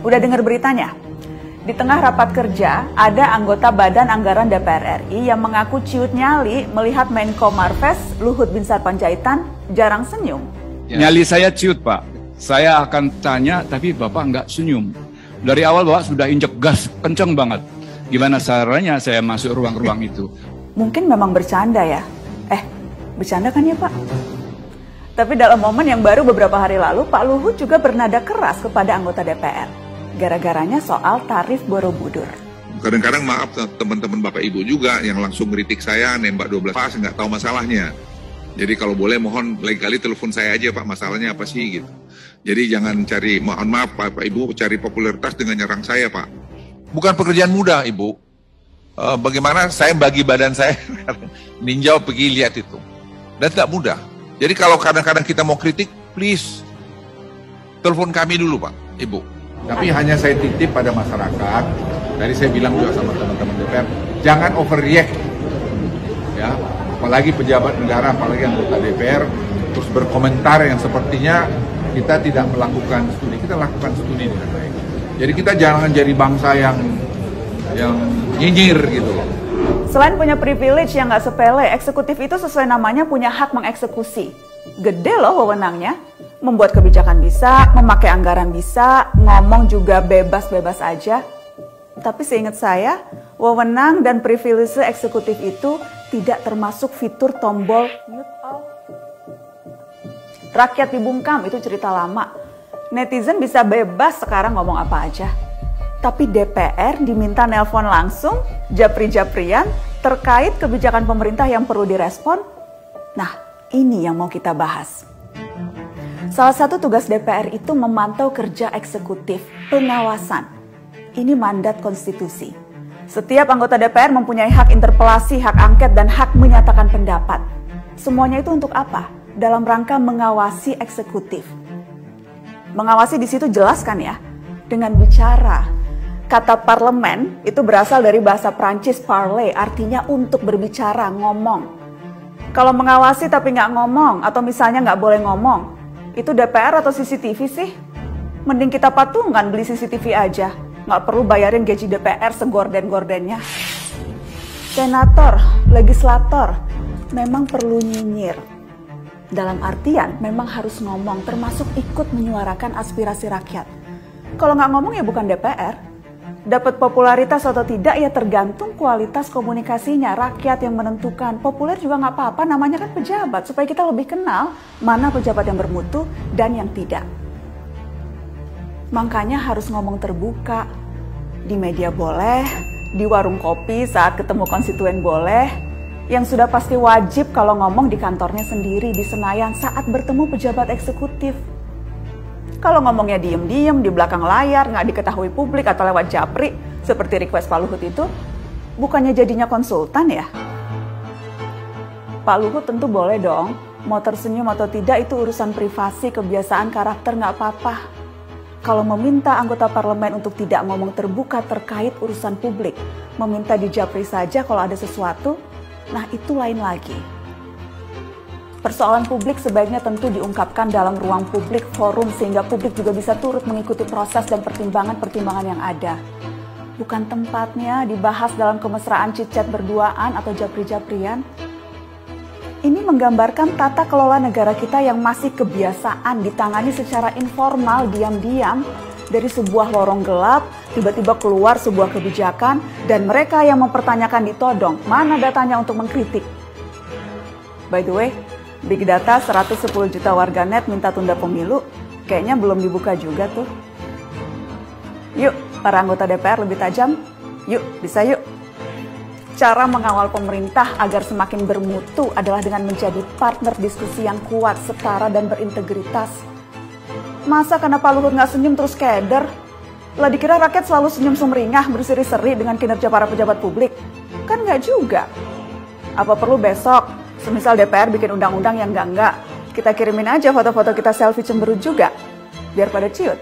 Udah dengar beritanya? Di tengah rapat kerja, ada anggota Badan Anggaran DPR RI yang mengaku ciut nyali melihat Menko Marves Luhut Binsar Panjaitan jarang senyum. Nyali saya ciut, Pak. Saya akan tanya, tapi Bapak nggak senyum. Dari awal Bapak sudah injek gas kenceng banget. Gimana caranya saya masuk ruang-ruang itu? Mungkin memang bercanda ya? Bercanda kan ya Pak? Tapi dalam momen yang baru beberapa hari lalu, Pak Luhut juga bernada keras kepada anggota DPR. Gara-garanya soal tarif Borobudur. Kadang-kadang maaf teman-teman Bapak Ibu juga yang langsung ngeritik saya, nembak 12 pas, nggak tahu masalahnya. Jadi kalau boleh mohon lain kali telepon saya aja Pak, masalahnya apa sih gitu. Jadi jangan cari, mohon maaf Bapak Ibu, cari popularitas dengan nyerang saya Pak. Bukan pekerjaan mudah Ibu. Bagaimana saya bagi badan saya, ninjau pergi lihat itu. Dan tidak mudah. Jadi kalau kadang-kadang kita mau kritik, please, telepon kami dulu Pak, Ibu. Tapi hanya saya titip pada masyarakat, dari saya bilang juga sama teman-teman DPR, jangan overreact. Ya, apalagi pejabat negara, apalagi anggota DPR, terus berkomentar yang sepertinya kita tidak melakukan studi. Kita lakukan studi dengan baik. Jadi kita jangan jadi bangsa yang nyinyir gitu loh. Selain punya privilege yang nggak sepele, eksekutif itu sesuai namanya punya hak mengeksekusi. Gede loh wewenangnya. Membuat kebijakan bisa, memakai anggaran bisa, ngomong juga bebas-bebas aja. Tapi seingat saya, wewenang dan privilege eksekutif itu tidak termasuk fitur tombol mute all. Rakyat dibungkam itu cerita lama. Netizen bisa bebas sekarang ngomong apa aja. Tapi DPR diminta nelpon langsung, japri-japrian, terkait kebijakan pemerintah yang perlu direspon. Nah, ini yang mau kita bahas. Salah satu tugas DPR itu memantau kerja eksekutif, pengawasan. Ini mandat konstitusi. Setiap anggota DPR mempunyai hak interpelasi, hak angket, dan hak menyatakan pendapat. Semuanya itu untuk apa? Dalam rangka mengawasi eksekutif. Mengawasi di situ jelas kan ya? Dengan bicara. Kata parlemen itu berasal dari bahasa Prancis parler, artinya untuk berbicara, ngomong. Kalau mengawasi tapi nggak ngomong, atau misalnya nggak boleh ngomong, itu DPR atau CCTV sih? Mending kita patungan beli CCTV aja. Nggak perlu bayarin gaji DPR segorden-gordennya. Senator, legislator, memang perlu nyinyir. Dalam artian memang harus ngomong, termasuk ikut menyuarakan aspirasi rakyat. Kalau nggak ngomong ya bukan DPR. Dapat popularitas atau tidak ya tergantung kualitas komunikasinya. Rakyat yang menentukan. Populer juga nggak apa-apa, namanya kan pejabat. Supaya kita lebih kenal mana pejabat yang bermutu dan yang tidak. Makanya harus ngomong terbuka. Di media boleh, di warung kopi saat ketemu konstituen boleh. Yang sudah pasti wajib kalau ngomong di kantornya sendiri, di Senayan saat bertemu pejabat eksekutif. Kalau ngomongnya diem-diem di belakang layar, nggak diketahui publik atau lewat japri, seperti request Pak Luhut itu, bukannya jadinya konsultan ya? Pak Luhut tentu boleh dong, mau tersenyum atau tidak itu urusan privasi, kebiasaan, karakter, nggak apa-apa. Kalau meminta anggota parlemen untuk tidak ngomong terbuka terkait urusan publik, meminta di japri saja kalau ada sesuatu, nah itu lain lagi. Persoalan publik sebaiknya tentu diungkapkan dalam ruang publik, forum, sehingga publik juga bisa turut mengikuti proses dan pertimbangan-pertimbangan yang ada. Bukan tempatnya dibahas dalam kemesraan chit-chat berduaan atau japri-japrian. Ini menggambarkan tata kelola negara kita yang masih kebiasaan ditangani secara informal, diam-diam, dari sebuah lorong gelap, tiba-tiba keluar sebuah kebijakan, dan mereka yang mempertanyakan ditodong, mana datanya untuk mengkritik. By the way, Big Data 110 juta warganet minta tunda pemilu, kayaknya belum dibuka juga tuh. Yuk, para anggota DPR lebih tajam. Yuk, bisa yuk. Cara mengawal pemerintah agar semakin bermutu adalah dengan menjadi partner diskusi yang kuat, setara, dan berintegritas. Masa karena Pak Luhut nggak senyum terus keder? Lah dikira rakyat selalu senyum sumringah, berseri-seri dengan kinerja para pejabat publik? Kan nggak juga. Apa perlu besok? Semisal DPR bikin undang-undang yang enggak, kita kirimin aja foto-foto kita selfie cemberut juga, biar pada ciut.